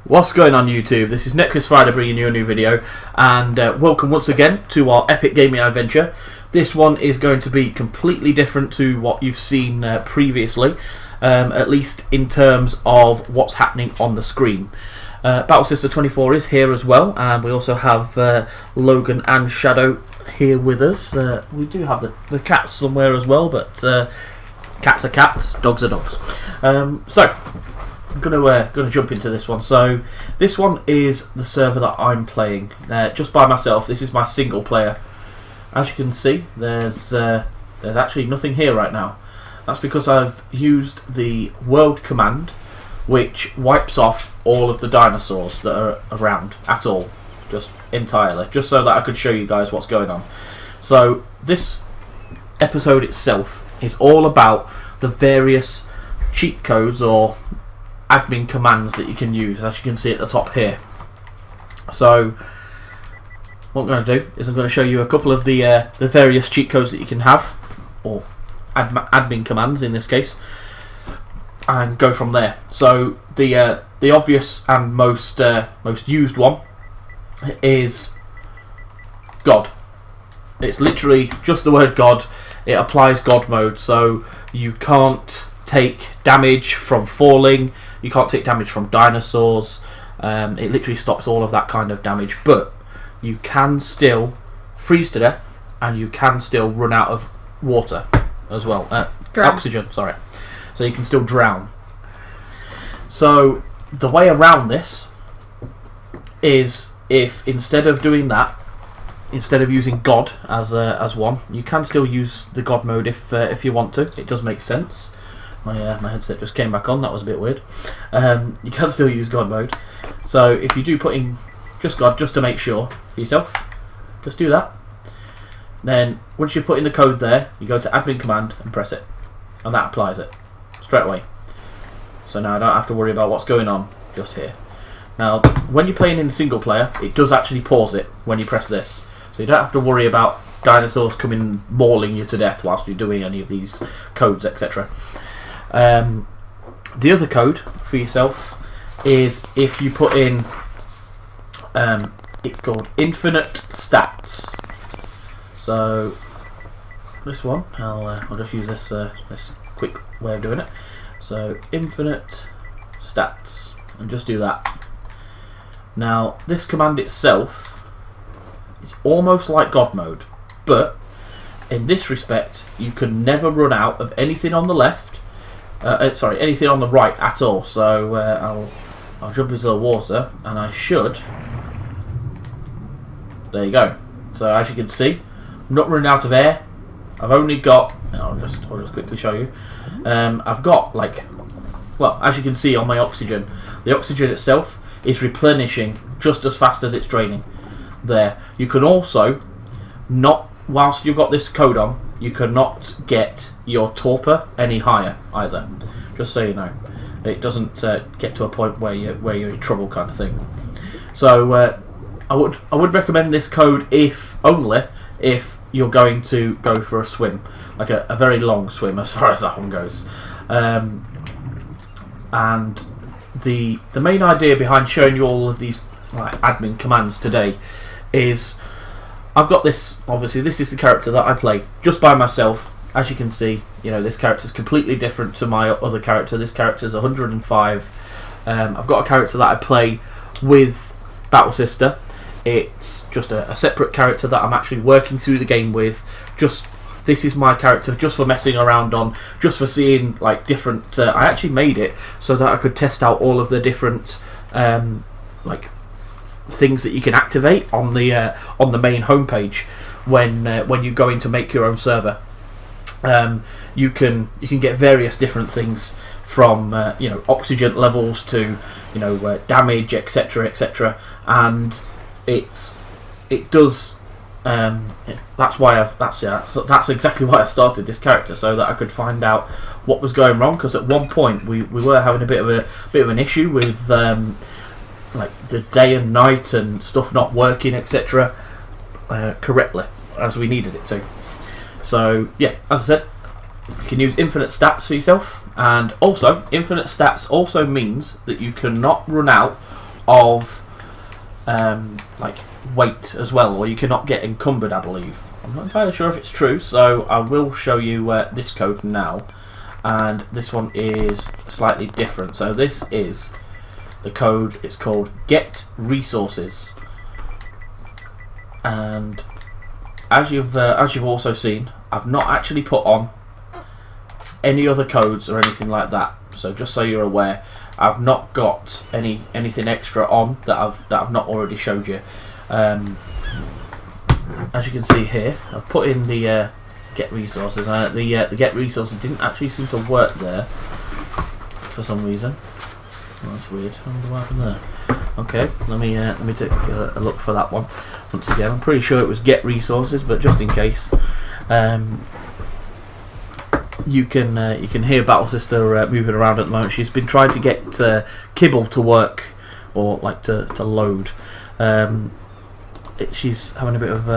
What's going on YouTube? This is Necklace Friday bringing you a new video, and welcome once again to our epic gaming adventure. This one is going to be completely different to what you've seen previously, at least in terms of what's happening on the screen. Battle Sister 24 is here as well, and we also have Logan and Shadow here with us. We do have the cats somewhere as well, but cats are cats, dogs are dogs. So I'm gonna jump into this one. So this one is the server that I'm playing just by myself. This is my single player. As you can see, there's actually nothing here right now. That's because I've used the world command, which wipes off all of the dinosaurs that are around at all, just entirely, just so that I could show you guys what's going on. So this episode itself is all about the various cheat codes or admin commands that you can use, as you can see at the top here. So what I'm going to do is I'm going to show you a couple of the various cheat codes that you can have, or admin commands in this case, and go from there. So the obvious and most used one is God. It's literally just the word God. It applies God mode, so you can't take damage from falling, you can't take damage from dinosaurs. It literally stops all of that kind of damage, but you can still freeze to death, and you can still run out of water as well. Oxygen, sorry. So you can still drown. So the way around this is, if instead of doing that, instead of using God as one, you can still use the God mode if you want to. It does make sense. My headset just came back on. That was a bit weird. You can still use God mode. So if you do put in just God, just to make sure for yourself, just do that. Then once you put in the code there, you go to admin command and press it, and that applies it straight away. So now I don't have to worry about what's going on just here. Now when you're playing in single player, it does actually pause it when you press this, so you don't have to worry about dinosaurs coming mauling you to death whilst you're doing any of these codes, etc. The other code for yourself is if you put in, it's called infinite stats. So this one, I'll just use this quick way of doing it. So infinite stats, and just do that. Now this command itself is almost like God mode, but in this respect you can never run out of anything on the left. Anything on the right at all. So I'll jump into the water, and I should. There you go. So as you can see, I'm not running out of air. I've only got. I'll just quickly show you. I've got, like, well, as you can see on my oxygen, the oxygen itself is replenishing just as fast as it's draining. There. You can also not, whilst you've got this code on, you cannot get your torpor any higher either. Just so you know, it doesn't get to a point where you're in trouble, kind of thing. So I would recommend this code only if you're going to go for a swim, like a very long swim, as far as that one goes. And the main idea behind showing you all of these admin commands today is, I've got this, obviously this is the character that I play just by myself. As you can see, you know, this character is completely different to my other character. This character is 105. I've got a character that I play with Battle Sister. It's just a separate character that I'm actually working through the game with. This is my character just for messing around on, just for seeing like different. I actually made it so that I could test out all of the different like things that you can activate on the main homepage when you go in to make your own server. You can get various different things from oxygen levels to damage, etc., and it does. That's exactly why I started this character, so that I could find out what was going wrong. Because at one point we were having a bit of an issue with like the day and night and stuff not working, etc. Correctly as we needed it to. So yeah, as I said, you can use infinite stats for yourself, and also infinite stats also means that you cannot run out of like weight as well, or you cannot get encumbered, I believe. I'm not entirely sure if it's true, so I will show you this code now, and this one is slightly different. So this is the code. It's called Get Resources, and as you've also seen, I've not actually put on any other codes or anything like that. So just so you're aware, I've not got anything extra on that I've not already showed you. As you can see here, I've put in the Get Resources. The Get Resources didn't actually seem to work there for some reason. Oh, that's weird. I wonder what happened there. Okay, let me take a look for that one once again. I'm pretty sure it was Get Resources, but just in case, you can hear Battle Sister moving around at the moment. She's been trying to get Kibble to work, or like to load. She's having a bit of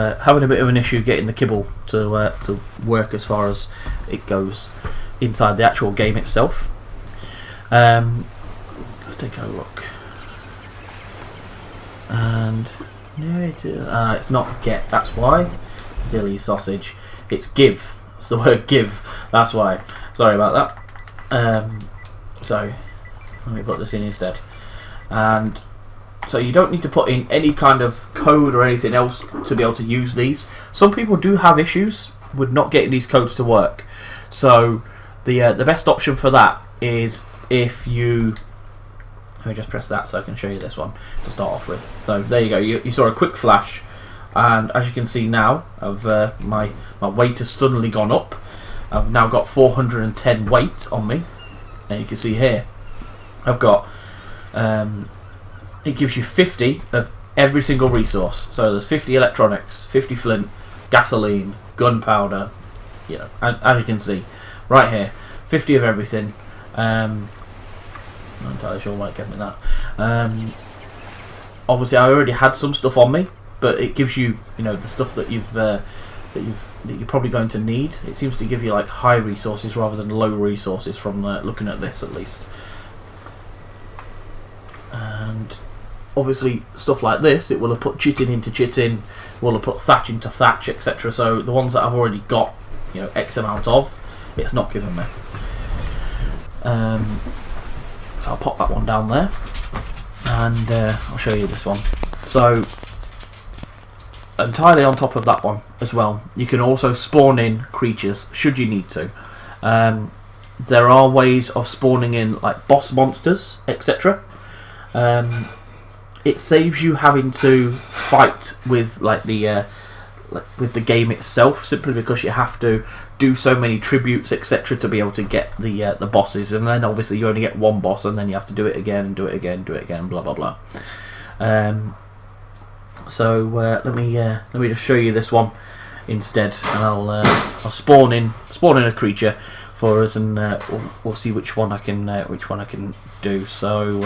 an issue getting the Kibble to work as far as it goes inside the actual game itself. Let's take a look. And no, it's not get. That's why. Silly sausage. It's give. It's the word give. That's why. Sorry about that. So let me put this in instead. And so you don't need to put in any kind of code or anything else to be able to use these. Some people do have issues with not getting these codes to work. So the best option for that is if you... Let me just press that so I can show you this one to start off with. So there you go. You saw a quick flash, and as you can see now, my weight has suddenly gone up. I've now got 410 weight on me, and you can see here I've got it gives you 50 of every single resource. So there's 50 electronics, 50 flint, gasoline, gunpowder, you know, as you can see right here, 50 of everything. I'm not entirely sure why it gave me that. Obviously I already had some stuff on me, but it gives you, the stuff that you're probably going to need. It seems to give you like high resources rather than low resources from looking at this at least. And obviously stuff like this, it will have put chitin into chitin, will have put thatch into thatch, etc. So the ones that I've already got, X amount of, it's not given me. So I'll pop that one down there, and I'll show you this one. So entirely on top of that one as well, you can also spawn in creatures should you need to. There are ways of spawning in like boss monsters, etc. It saves you having to fight with like with the game itself, simply because you have to do so many tributes, etc., to be able to get the bosses, and then obviously you only get one boss, and then you have to do it again and do it again, do it again, blah blah blah. So let me just show you this one instead, and I'll spawn in a creature for us, and we'll see which one I can do. So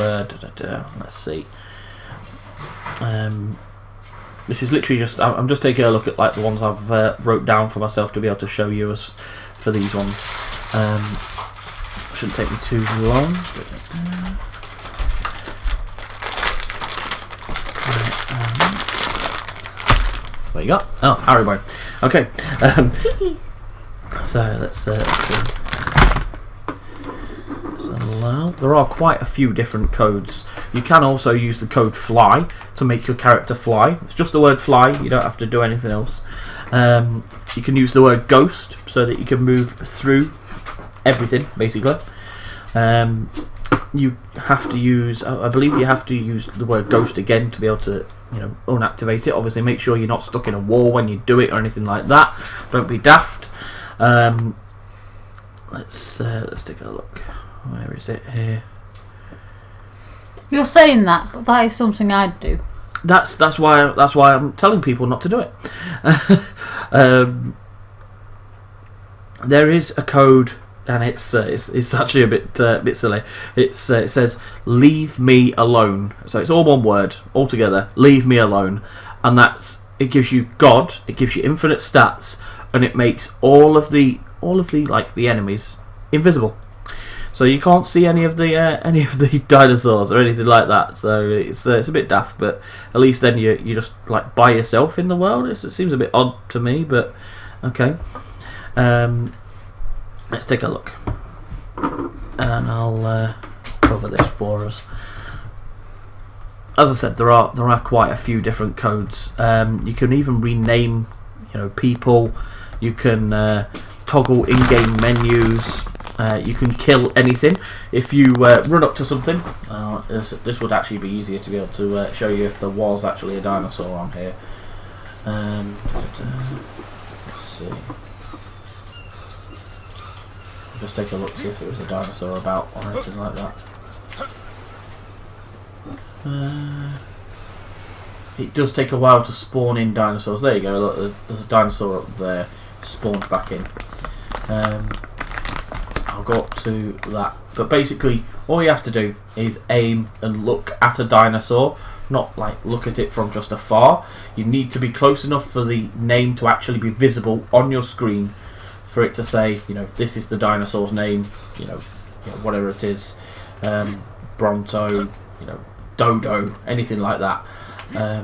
let's see. This is literally just, I'm just taking a look at like the ones I've wrote down for myself to be able to show you as for these ones. Shouldn't take me too long. What you got? Oh, Haribo. Okay. So let's see. There are quite a few different codes. You can also use the code fly to make your character fly. It's just the word fly, you don't have to do anything else. You can use the word ghost so that you can move through everything, basically. You have to use, I believe you have to use the word ghost again to be able to, unactivate it. Obviously make sure you're not stuck in a wall when you do it or anything like that. Don't be daft. Let's take a look. Where is it here? You're saying that, but that is something I'd do. That's why I'm telling people not to do it. There is a code, and it's actually a bit silly. It says "Leave me alone." So it's all one word, all together. Leave me alone, and it gives you God. It gives you infinite stats, and it makes all of the like the enemies invisible. So you can't see any of the dinosaurs or anything like that. So it's a bit daft, but at least then you're just like by yourself in the world. It seems a bit odd to me, but okay. Let's take a look, and I'll cover this for us. As I said, there are quite a few different codes. You can even rename, people. You can toggle in-game menus. You can kill anything. If you run up to something, this would actually be easier to be able to show you if there was actually a dinosaur on here. Let's see. Just take a look, see if there was a dinosaur about or anything like that. It does take a while to spawn in dinosaurs. There you go. Look, there's a dinosaur up there, spawned back in. I'll go up to that. But basically, all you have to do is aim and look at a dinosaur, not like look at it from just afar. You need to be close enough for the name to actually be visible on your screen, for it to say, this is the dinosaur's name, whatever it is, Bronto, Dodo, anything like that. I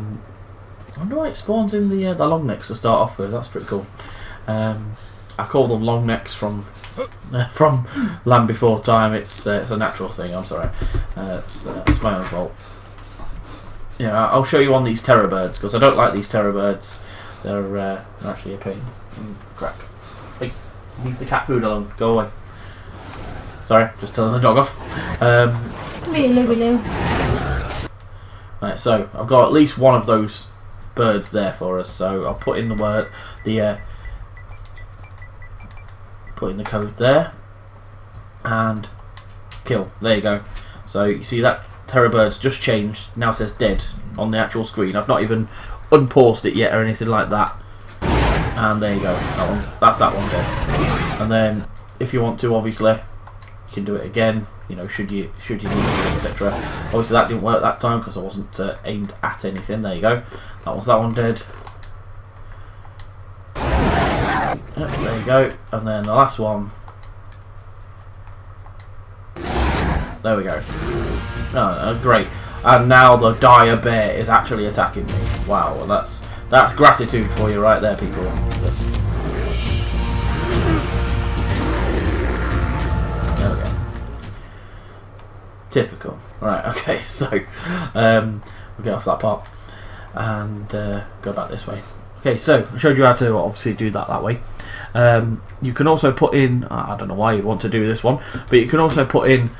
wonder why it spawns in the long necks to start off with. That's pretty cool. I call them long necks from Land Before Time. It's a natural thing. I'm sorry. It's my own fault. I'll show you on these terror birds, because I don't like these terror birds. They're actually a pain. Crack. Hey, leave the cat food alone. Go away. Sorry, just telling the dog off. Right, so I've got at least one of those birds there for us. So I'll put in the put in the code there and kill. There you go. So you see that terror bird's just changed. Now says dead on the actual screen. I've not even unpaused it yet or anything like that. And there you go. That's that one dead. And then if you want to, obviously, you can do it again. Should you need to, etc. Obviously that didn't work that time because I wasn't aimed at anything. There you go. That one dead. Yep, there you go. And then the last one. There we go. Oh, great. And now the dire bear is actually attacking me. Wow, well, that's gratitude for you right there, people. Just... There we go. Typical. Right, okay, so we'll get off that part and go back this way. Okay, so I showed you how to obviously do that way. You can also put in, I don't know why you'd want to do this one, but you can also put in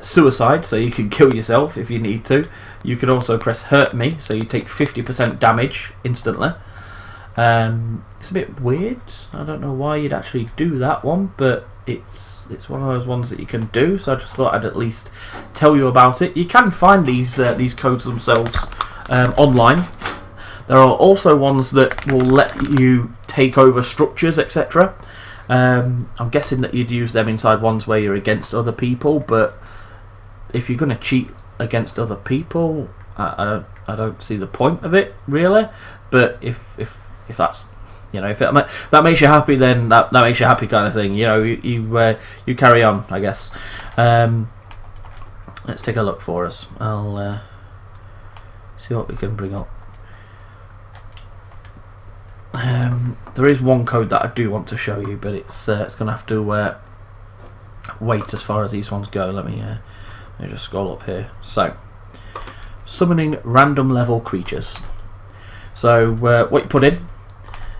suicide, so you can kill yourself if you need to. You can also press hurt me, so you take 50% damage instantly. It's a bit weird. I don't know why you'd actually do that one, but it's one of those ones that you can do. So I just thought I'd at least tell you about it. You can find these codes themselves online. There are also ones that will let you take over structures, etc. I'm guessing that you'd use them inside ones where you're against other people, but if you're going to cheat against other people, I don't see the point of it really. But if that's if that makes you happy, then that makes you happy, kind of thing. You carry on, I guess. Let's take a look for us. I'll see what we can bring up. There is one code that I do want to show you, but it's going to have to wait as far as these ones go. Let me just scroll up here. So, summoning random level creatures. So what you put in,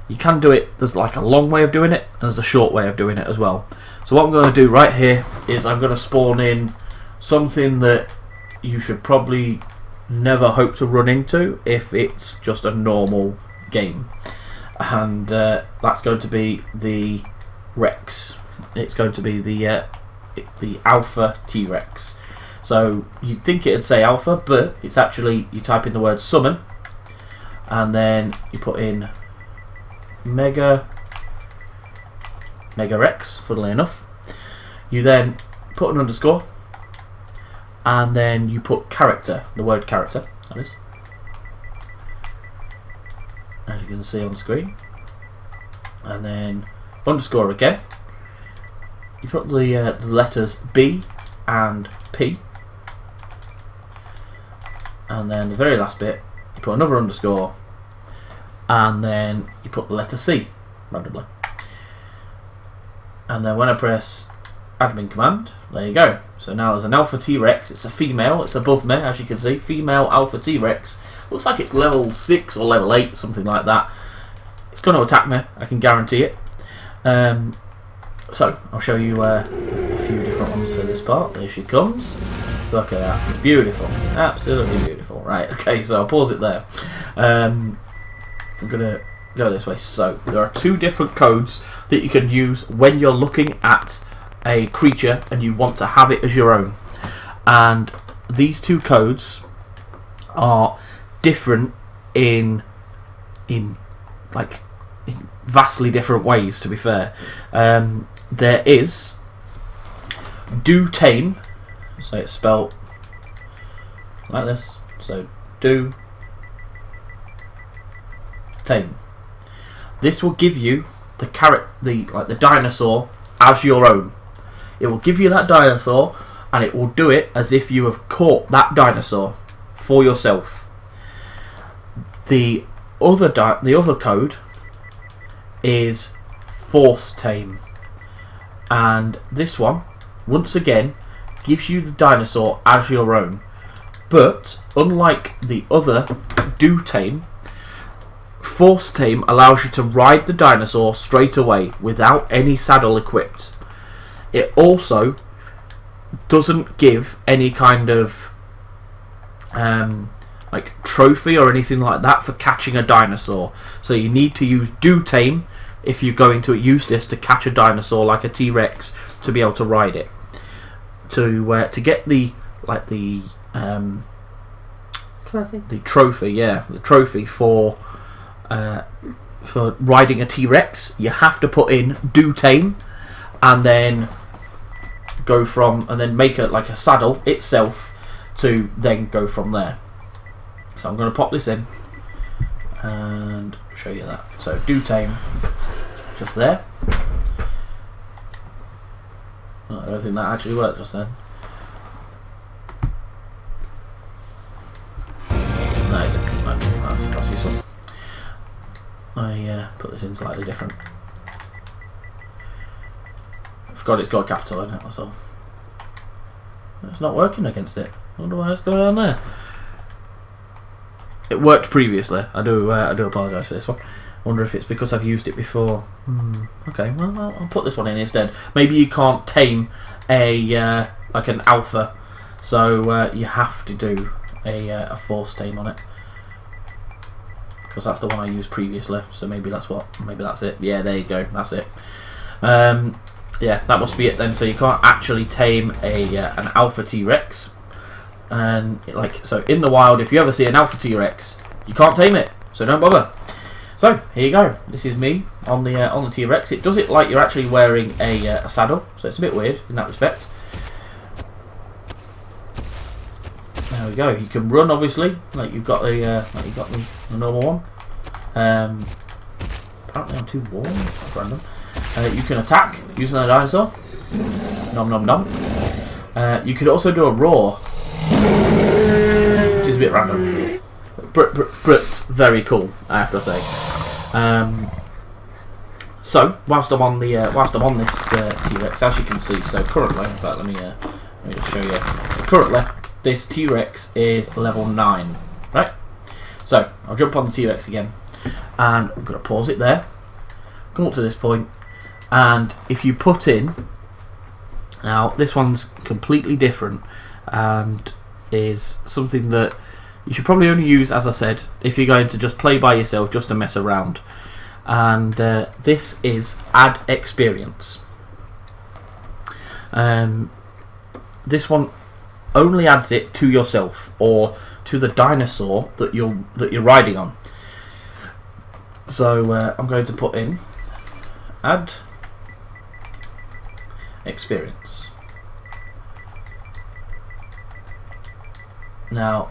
you can do it. There's like a long way of doing it, and there's a short way of doing it as well. So what I'm going to do right here is I'm going to spawn in something that you should probably never hope to run into if it's just a normal game. And that's going to be the Rex. It's going to be the Alpha T-Rex. So you'd think it'd say Alpha, but it's actually, you type in the word summon, and then you put in Mega Rex, funnily enough. You then put an underscore, and then you put character, the word character, that is, as you can see on the screen, and then underscore again, you put the letters B and P, and then the very last bit you put another underscore, and then you put the letter C randomly. And then when I press admin command, there you go. So now there's an alpha T-Rex. It's a female. It's above me, as you can see. Female alpha T-Rex. Looks like it's level 6 or level 8, something like that. It's going to attack me, I can guarantee it. So I'll show you a few different ones for this part. There she comes. Look at that. Beautiful. Absolutely beautiful. Right, okay, so I'll pause it there. I'm going to go this way. So there are 2 different codes that you can use when you're looking at a creature and you want to have it as your own. And these 2 codes are different in vastly different ways, to be fair. There is do tame, so it's spelled like this, so do tame. This will give you the dinosaur as your own. It will give you that dinosaur, and it will do it as if you have caught that dinosaur for yourself. The other code is force tame, and this one once again gives you the dinosaur as your own, but unlike the other do tame, force tame allows you to ride the dinosaur straight away without any saddle equipped. It also doesn't give any kind of trophy or anything like that for catching a dinosaur. So you need to use do tame if you're going to use this to catch a dinosaur like a T-Rex to be able to ride it. To get the trophy. The trophy, yeah, the trophy for riding a T-Rex, you have to put in do tame, and then make it like a saddle itself to then go from there. So I'm going to pop this in and show you that. So do tame, just there. Oh, I don't think that actually worked just then. No, that's useful. I put this in slightly different. I forgot it's got a capital in it, that's all. It's not working against it. I wonder why it's going on there. It worked previously. I do apologise for this one. I wonder if it's because I've used it before. Okay, well I'll put this one in instead. Maybe you can't tame a like an alpha, so you have to do a force tame on it, because that's the one I used previously. So maybe that's it. Yeah, there you go. That's it. Yeah, that must be it then. So you can't actually tame an alpha T-Rex. And so in the wild, if you ever see an alpha T-Rex, you can't tame it, so don't bother. So here you go. This is me on the T-Rex. It does it like you're actually wearing a saddle, so it's a bit weird in that respect. There we go. You can run, obviously, like you've got the normal one. Apparently I'm too warm. That's random. You can attack using a dinosaur. Nom nom nom. You could also do a roar, which is a bit random, but very cool, I have to say. So whilst I'm on this T-Rex, as you can see, so currently, in fact, let me just show you. Currently, this T-Rex is level 9, right? So I'll jump on the T-Rex again, and I'm going to pause it there. Come up to this point, and if you put in, now this one's completely different, and is something that you should probably only use, as I said, if you're going to just play by yourself, just to mess around. And this is add experience. This one only adds it to yourself or to the dinosaur that you're riding on. So I'm going to put in add experience. Now,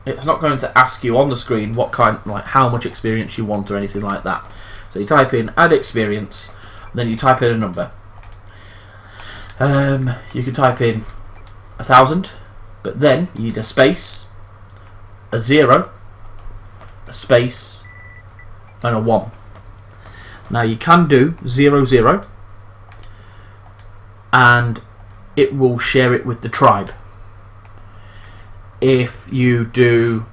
it's not going to ask you on the screen what kind, like how much experience you want or anything like that. So you type in add experience, and then you type in a number. You can type in 1,000, but then you need a space, a 0, a space, and a 1. Now you can do 00, and it will share it with the tribe. If you do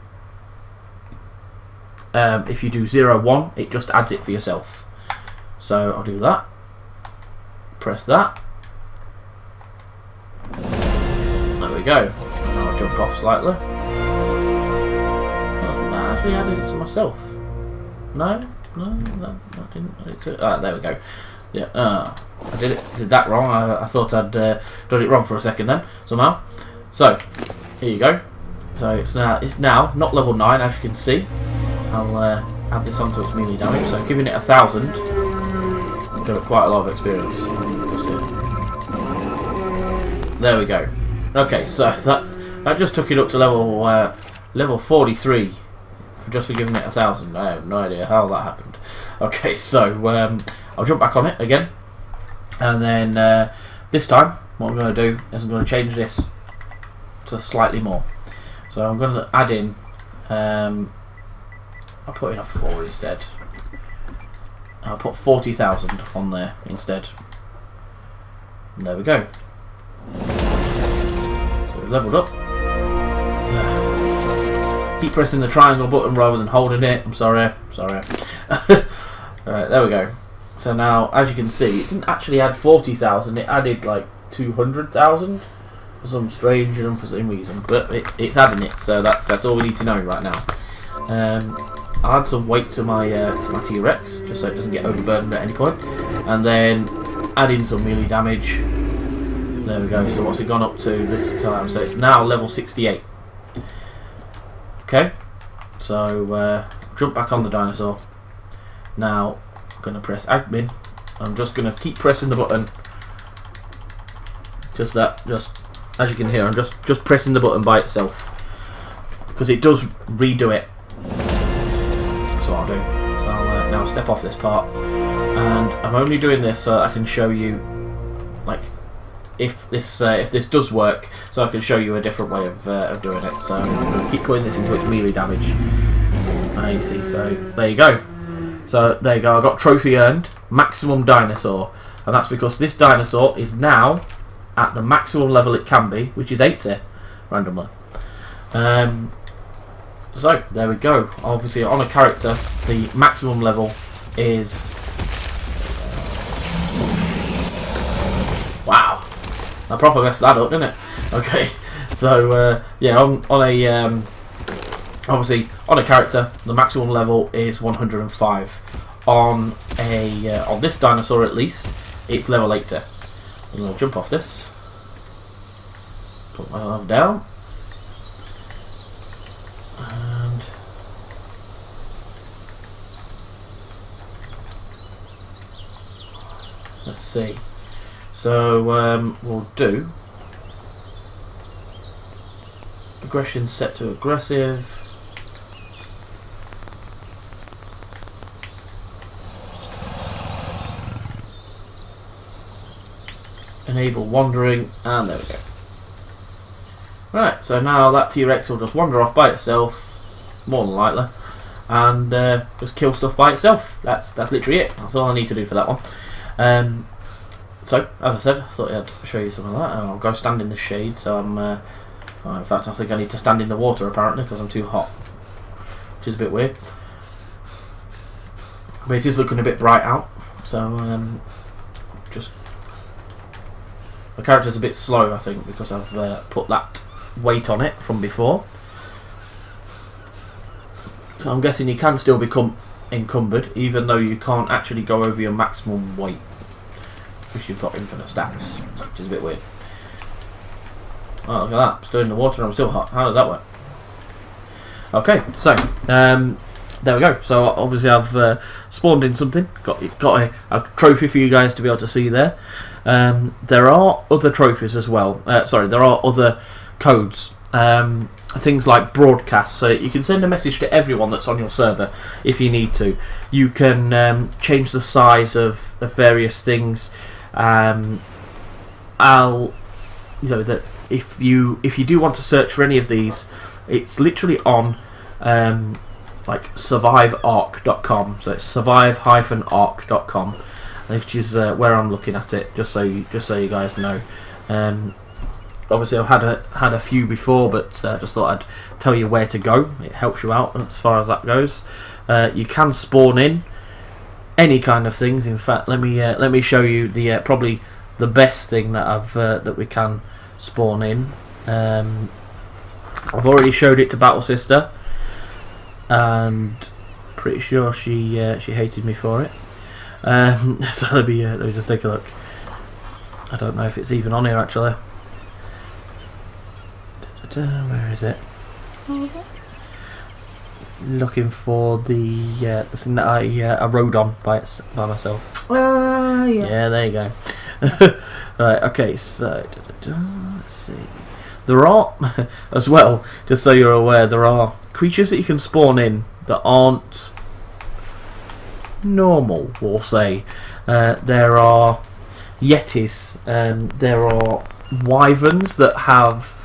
01, it just adds it for yourself. So I'll do that. Press that. There we go. And I'll jump off slightly. I think that actually added it to myself. No, that didn't. There we go. Yeah. I did that wrong. I thought I'd done it wrong for a second then somehow. So here you go. So it's now not level 9, as you can see. I'll add this onto its melee damage. So giving it 1,000 will give it quite a lot of experience. There we go. Okay, so that just took it up to level 43 just for giving it 1,000. I have no idea how that happened. Okay, so I'll jump back on it again, and then this time what I'm going to do is I'm going to change this to slightly more. So I'm going to add in. I'll put in a 4 instead. I'll put 40,000 on there instead. And there we go. So we've leveled up. Keep pressing the triangle button rather than holding it. I'm sorry. Alright, there we go. So now, as you can see, it didn't actually add 40,000. It added like 200,000 for some strange and unforeseen reason. But it's adding it, so that's all we need to know right now. I'll add some weight to my T-Rex just so it doesn't get overburdened at any point, and then add in some melee damage. There we go. So what's it gone up to this time? So it's now level 68. Okay, so jump back on the dinosaur. Now I'm going to press admin. I'm just going to keep pressing the button. Just as you can hear, I'm just pressing the button by itself because it does redo it. That's what I'll do. So I'll now step off this part, and I'm only doing this so I can show you, like, if this does work, so I can show you a different way of doing it. So I'm going to keep putting this into its melee damage. You see, so there you go. So there you go. I got trophy earned, maximum dinosaur, and that's because this dinosaur is now at the maximum level it can be, which is 80 randomly. So there we go. Obviously, on a character, the maximum level is. Wow. I proper messed that up, didn't it? Okay, so yeah, on a obviously on a character, the maximum level is 105. On this dinosaur, at least, it's level 80. I'm gonna jump off this, put myself down, and let's see. So we'll do aggression set to aggressive. Enable wandering, and there we go. Right, so now that T-Rex will just wander off by itself, more than likely, and just kill stuff by itself. That's literally it. That's all I need to do for that one. So, as I said, I thought I'd show you some of that. I'll go stand in the shade, so I'm... in fact, I think I need to stand in the water, apparently, because I'm too hot. Which is a bit weird. But it is looking a bit bright out, so just... My character's a bit slow, I think, because I've put that weight on it from before. So I'm guessing you can still become encumbered, even though you can't actually go over your maximum weight. Because you've got infinite stats, which is a bit weird. Oh, look at that. I'm still in the water and I'm still hot. How does that work? Okay, so there we go. So obviously I've spawned in something. Got a trophy for you guys to be able to see there. There are other trophies as well. Sorry, there are other codes. Things like broadcast, so you can send a message to everyone that's on your server if you need to. You can change the size of various things. that if you do want to search for any of these, it's literally on like surviveark.com. So it's survive-ark.com, which is where I'm looking at it. Just so you guys know. Obviously, I've had a few before, but just thought I'd tell you where to go. It helps you out as far as that goes. You can spawn in any kind of things. In fact, let me show you the probably the best thing that that we can spawn in. I've already showed it to Battle Sister, and pretty sure she hated me for it. So let me just take a look. I don't know if it's even on here actually. Where is it? What was it? Looking for the thing that I rode on by myself. Yeah. Yeah, there you go. Right, okay, so let's see. There are, as well, just so you're aware, there are creatures that you can spawn in that aren't normal, we'll say. There are yetis, there are wyverns that have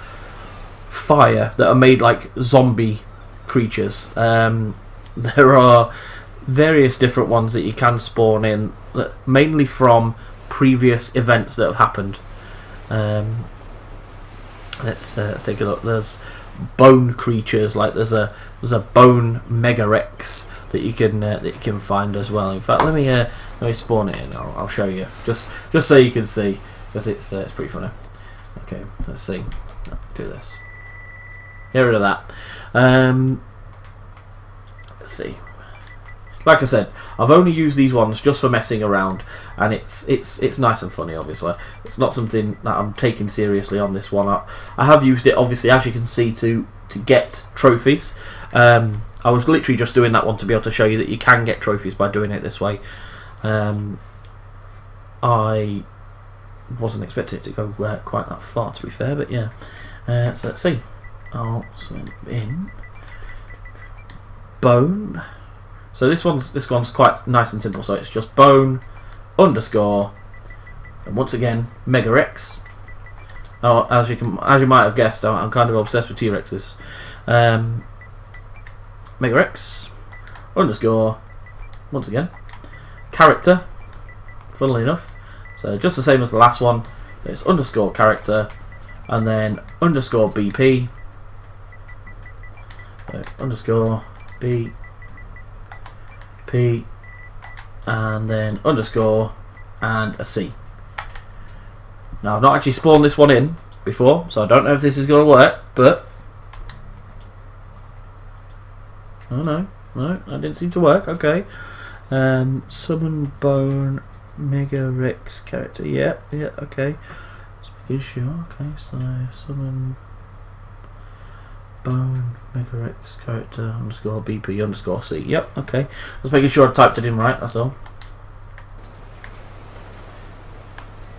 fire, that are made like zombie creatures. There are various different ones that you can spawn in, mainly from previous events that have happened. Let's take a look. There's bone creatures, like there's a bone Mega Rex that you can find as well. In fact, let me spawn it in. I'll show you just so you can see, because it's pretty funny. Okay, let's see. Do this. Get rid of that. Let's see. Like I said, I've only used these ones just for messing around, and it's nice and funny. Obviously, it's not something that I'm taking seriously on this one. I have used it, obviously, as you can see, to get trophies. I was literally just doing that one to be able to show you that you can get trophies by doing it this way. I wasn't expecting it to go quite that far, to be fair, but yeah. So let's see. I'll swim in bone. So this one's quite nice and simple. So it's just bone underscore, and once again Mega Rex. Oh, as you might have guessed, I'm kind of obsessed with T-Rexes. Mega Rex underscore, once again character. Funnily enough, so just the same as the last one. It's underscore character, and then underscore BP. So underscore B P, and then underscore and a C. Now, I've not actually spawned this one in before, so I don't know if this is going to work, but oh no, that didn't seem to work. Okay. Summon bone Mega Rex character. Yeah, okay. Just making sure. Okay, so summon bone Mega Rex character underscore BP underscore C. Yep, okay. Just making sure I typed it in right, that's all.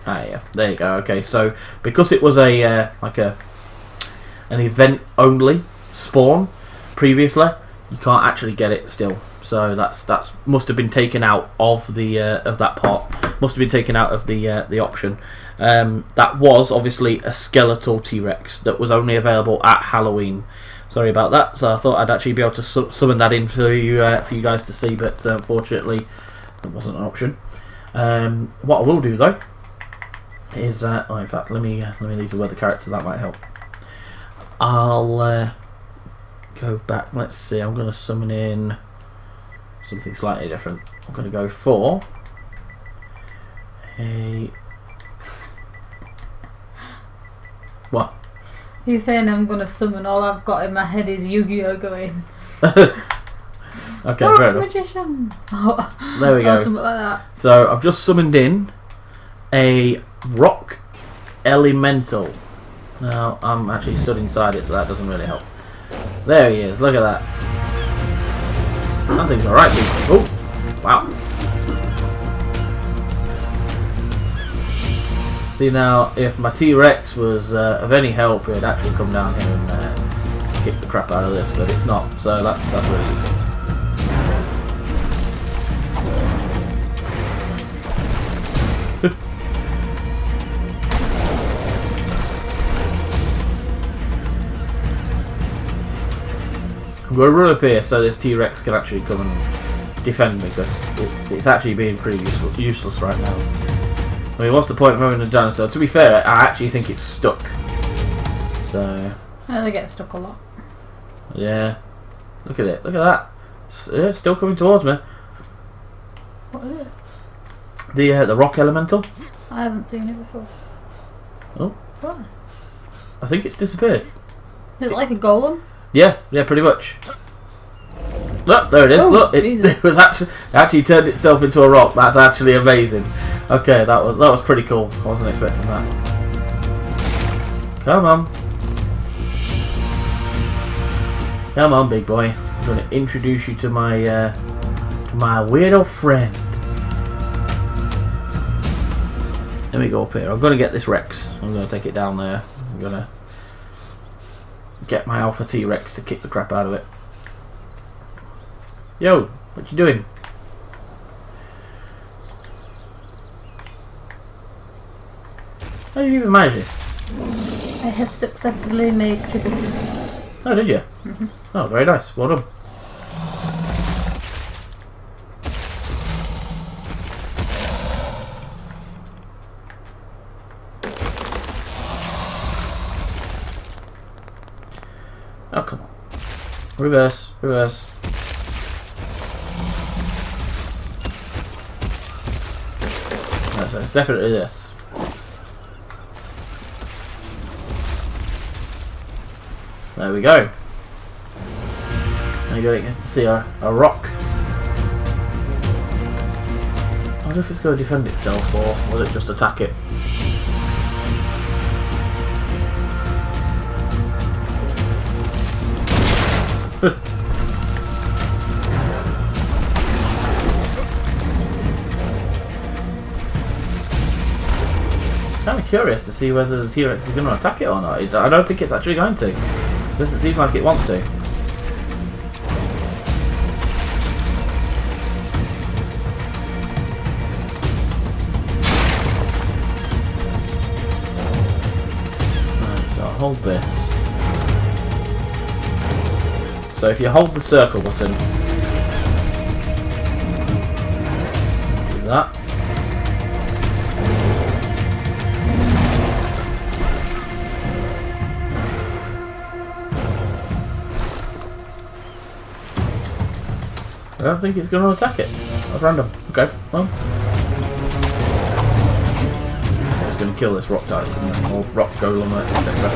Ah, yeah, there you go. Okay, so because it was a an event only spawn previously, you can't actually get it still. So that's must have been taken out of the of that part. Must have been taken out of the option. That was obviously a skeletal T-Rex that was only available at Halloween. Sorry about that. So I thought I'd actually be able to summon that in for you guys to see, but unfortunately, it wasn't an option. What I will do though is, oh, in fact, let me leave the word the character. That might help. I'll go back. Let's see. I'm going to summon in something slightly different. I'm going to go for a what? He's saying I'm going to summon. All I've got in my head is Yu-Gi-Oh going. Okay, fair enough. Magician. There we go. Or something like that. So I've just summoned in a rock elemental. Now I'm actually stood inside it, so that doesn't really help. There he is. Look at that. That thing's alright, dude. Oh, wow. See, now, if my T-Rex was of any help, it'd actually come down here and kick the crap out of this, but it's not, so that's really easy. We'll run up here so this T-Rex can actually come and defend me, because it's actually being pretty useless right now. I mean, what's the point of having a dinosaur? To be fair, I actually think it's stuck. So. Yeah, they get stuck a lot. Yeah. Look at it. Look at that. It's still coming towards me. What is it? The rock elemental. I haven't seen it before. Oh. What? I think it's disappeared. Is it like a golem? Yeah, pretty much. Look, there it is. Oh, look, it was actually turned itself into a rock. That's actually amazing. Okay, that was pretty cool. I wasn't expecting that. Come on. Come on, big boy. I'm going to introduce you to my weirdo friend. Let me go up here. I'm going to get this Rex. I'm going to take it down there. I'm going to get my Alpha T-Rex to kick the crap out of it. Yo, what you doing? How did you even manage this? I have successfully made triple. Oh, did you? Mm-hmm. Oh, very nice. Well done. Oh, come on. Reverse, reverse. No, so it's definitely this. There we go. Now you gotta get to see a rock. I wonder if it's going to defend itself, or will it just attack it? Kind of curious to see whether the T-Rex is going to attack it or not. I don't think it's actually going to. It doesn't seem like it wants to. Right, so I'll hold this. So if you hold the circle button, do that. I don't think it's going to attack it. That's random. Okay, well. It's going to kill this rock titan or rock golem, etc.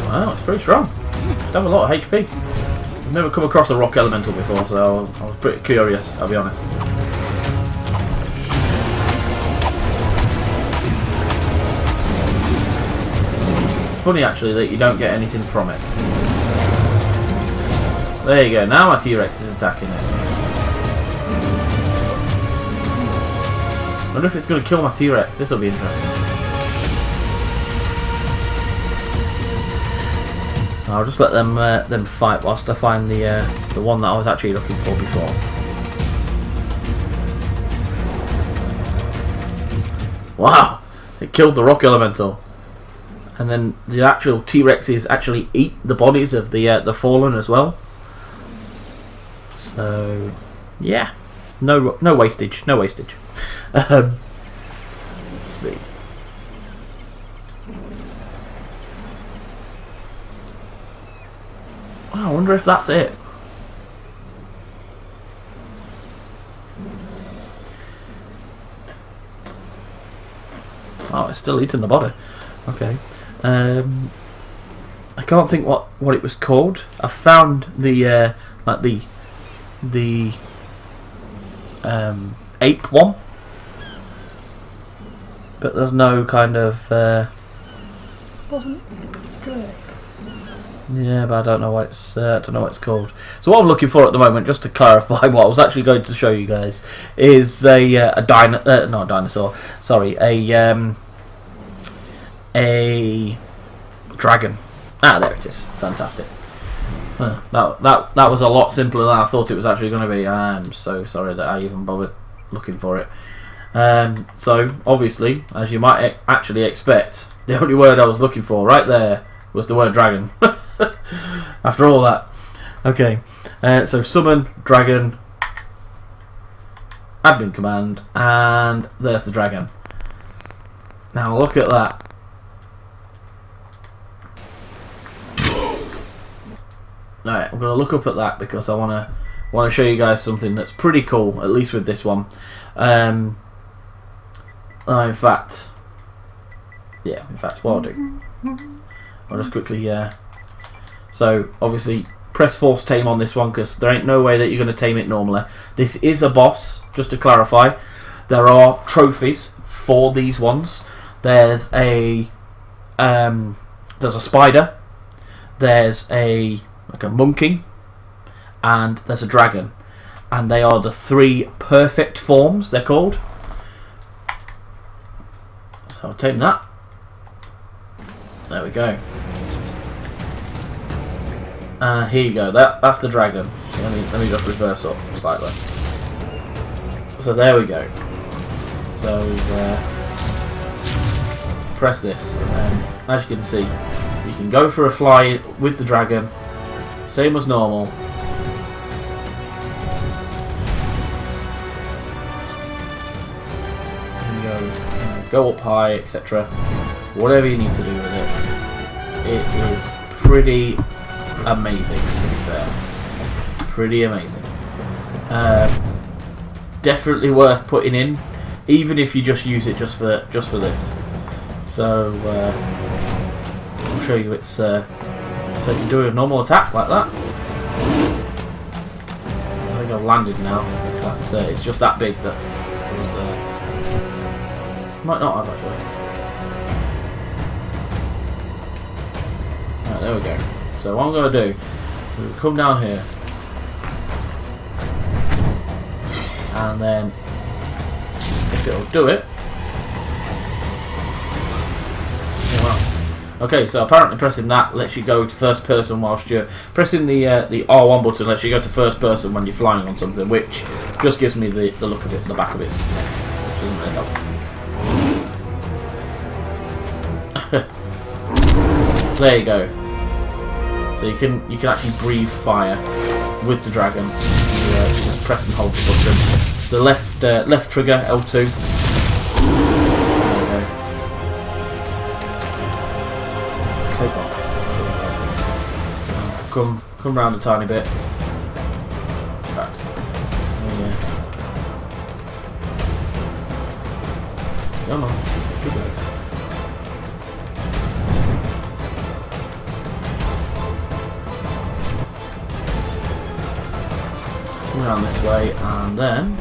Wow, it's pretty strong. It's have a lot of HP. I've never come across a rock elemental before, so I was pretty curious, I'll be honest. Funny actually that you don't get anything from it. There you go, now my T-Rex is attacking it. I wonder if it's going to kill my T-Rex. This will be interesting. I'll just let them fight whilst I find the one that I was actually looking for before. Wow! It killed the rock elemental. And then the actual T-Rexes actually eat the bodies of the fallen as well. So, yeah, no wastage, no wastage. Let's see. Wow, I wonder if that's it. Oh, it's still eating the body. Okay. I can't think what it was called. I found the like the ape one, but there's no kind of Wasn't Drake. yeah, but I don't know what it's called. So what I'm looking for at the moment, just to clarify, what I was actually going to show you guys is a dinosaur. Sorry, a dragon. Ah, there it is. Fantastic. That was a lot simpler than I thought it was actually going to be. I'm so sorry that I even bothered looking for it. So obviously, as you might actually expect, the only word I was looking for right there was the word dragon. After all that, Okay, so summon, dragon, admin command, and there's the dragon. Now look at that. Alright, I'm going to look up at that because I want to show you guys something that's pretty cool, at least with this one. In fact, what I'll do, I'll just quickly, so obviously press force tame on this one because there ain't no way that you're going to tame it normally. This is a boss, just to clarify. There are trophies for these ones. There's a spider, there's a monkey, and there's a dragon, and they are the 3 perfect forms, they're called. So I'll tame that. There we go. Here you go. That's the dragon. Let me just reverse up slightly. So there we go. So press this, and then as you can see, you can go for a fly with the dragon, same as normal. Go up high, etc. Whatever you need to do with it. It is pretty amazing, to be fair. Pretty amazing. Definitely worth putting in, even if you just use it just for this. So I'll show you. It's so you can do a normal attack like that. I think I've landed now. It's just that big that it was. Might not have actually. Right, there we go. So what I'm going to do, we'll come down here, and then if it'll do it. Well, okay, so apparently pressing that lets you go to first person whilst you're pressing the R1 button. Lets you go to first person when you're flying on something, which just gives me the look of it, the back of it, which doesn't really help. There you go. So you can actually breathe fire with the dragon. You just press and hold the button. The left trigger L2. There you go. Take off. Come round a tiny bit. In fact, come on. Good go. Around this way, and then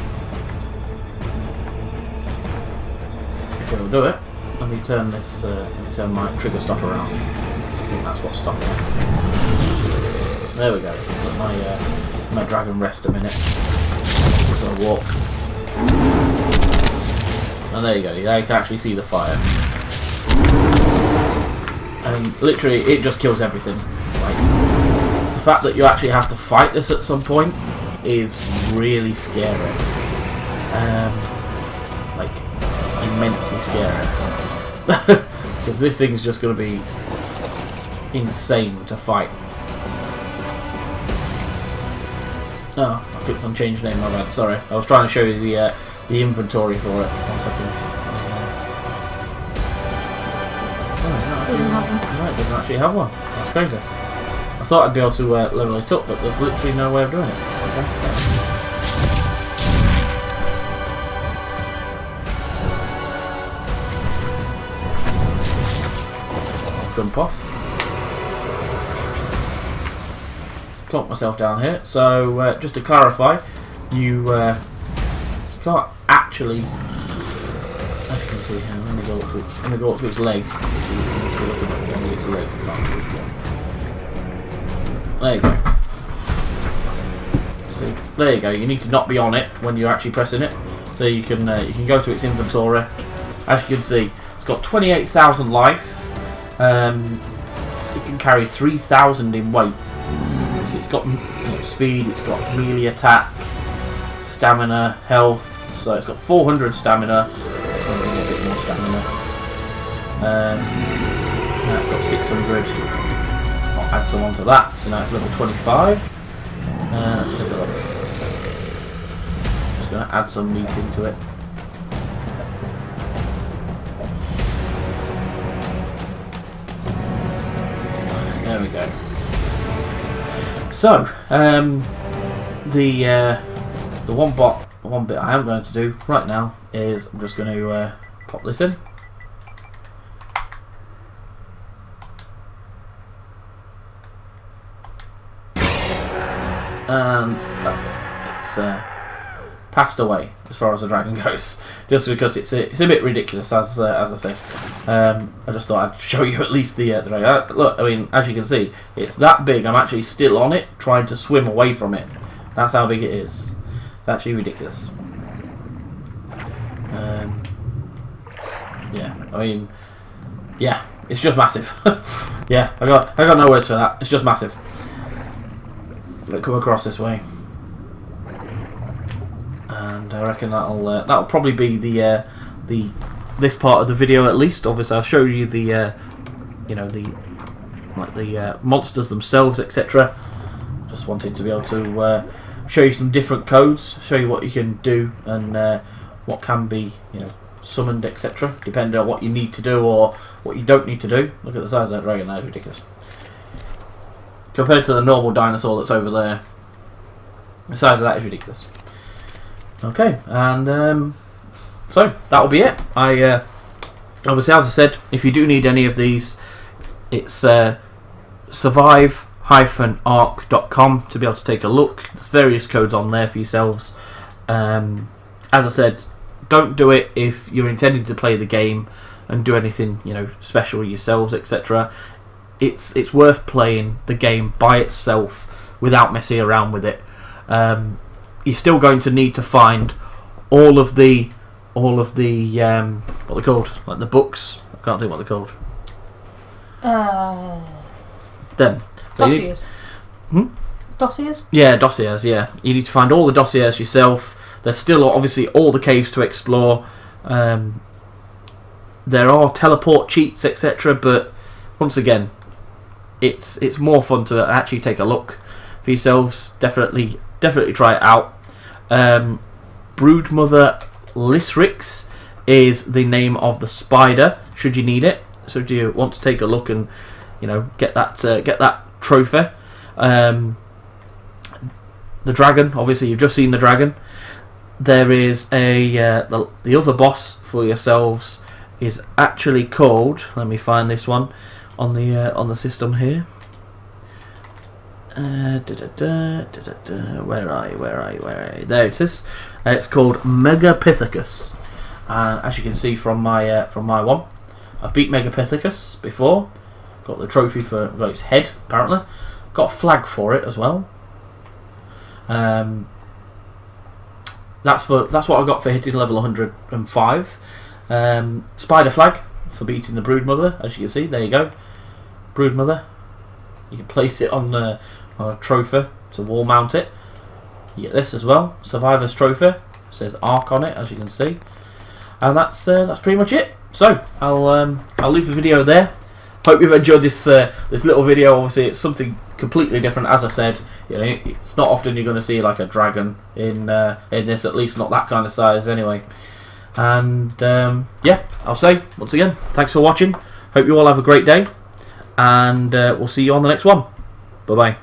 if it'll do it, let me turn this. Let me turn my trigger stop around. I think that's what's stopping it. There we go. Let my dragon rest a minute. Just gonna walk, and there you go. Now you can actually see the fire, and literally it just kills everything. Like the fact that you actually have to fight this at some point is really scary, like immensely scary, because this thing's just going to be insane to fight. Oh, I clicked on change name, my bad, sorry. I was trying to show you the inventory for it. 1 second. No, it doesn't actually have one. That's crazy. I thought I'd be able to level it up, but there's literally no way of doing it. Okay. Jump off. Plonk myself down here. So just to clarify, you can't actually. As you can see here, let me go up to its leg. Its leg. There you go. See, there you go. You need to not be on it when you're actually pressing it. So you can go to its inventory. As you can see, it's got 28,000 life. It can carry 3,000 in weight. So it's got speed. It's got melee attack, stamina, health. So it's got 400 stamina. A bit more stamina. Now it's got 600. I'll add some onto that. So now it's level 25. Let's take a look. Just going to add some meat into it. There we go. So, the one bit I am going to do right now is I'm just going to pop this in. And that's it. It's passed away as far as the dragon goes, just because it's a bit ridiculous, as I said. I just thought I'd show you at least the dragon. Look, I mean, as you can see, it's that big. I'm actually still on it, trying to swim away from it. That's how big it is. It's actually ridiculous. Yeah, I mean, yeah, it's just massive. Yeah, I got no words for that. It's just massive. Let it come across this way, and I reckon that'll probably be the this part of the video at least. Obviously, I'll show you the you know, the monsters themselves, etc. Just wanted to be able to show you some different codes, show you what you can do and what can be, you know, summoned, etc. Depending on what you need to do or what you don't need to do. Look at the size of that dragon; that is ridiculous. Compared to the normal dinosaur that's over there, the size of that is ridiculous. Okay, and so that'll be it. I obviously, as I said, if you do need any of these, it's survive-ark.com to be able to take a look. There's various codes on there for yourselves. As I said, don't do it if you're intending to play the game and do anything, you know, special yourselves, etc. It's worth playing the game by itself without messing around with it. You're still going to need to find all of the what they're called, like the books. I can't think what they're called. Them. So dossiers. Dossiers? Yeah, dossiers. Yeah, you need to find all the dossiers yourself. There's still obviously all the caves to explore. There are teleport cheats, etc. But once again, it's more fun to actually take a look for yourselves. Definitely try it out. Broodmother Lysrix is the name of the spider, should you need it. So do you want to take a look and, you know, get that trophy. The dragon, obviously you've just seen the dragon. There is the other boss for yourselves is actually called, let me find this one on the system here. Where are you? There it is. It's called Megapithecus. As you can see from my one, I've beat Megapithecus before. Got the trophy for its head apparently. Got a flag for it as well. That's what I got for hitting level 105. Spider flag for beating the Broodmother. As you can see, there you go. Broodmother. You can place it on a trophy to wall mount it. You get this as well, Survivor's Trophy. It says Ark on it, as you can see, and that's pretty much it. So I'll leave the video there. Hope you've enjoyed this little video. Obviously, it's something completely different. As I said, you know, it's not often you're going to see like a dragon in this, at least not that kind of size anyway. And yeah, I'll say once again, thanks for watching. Hope you all have a great day, and we'll see you on the next one. Bye bye.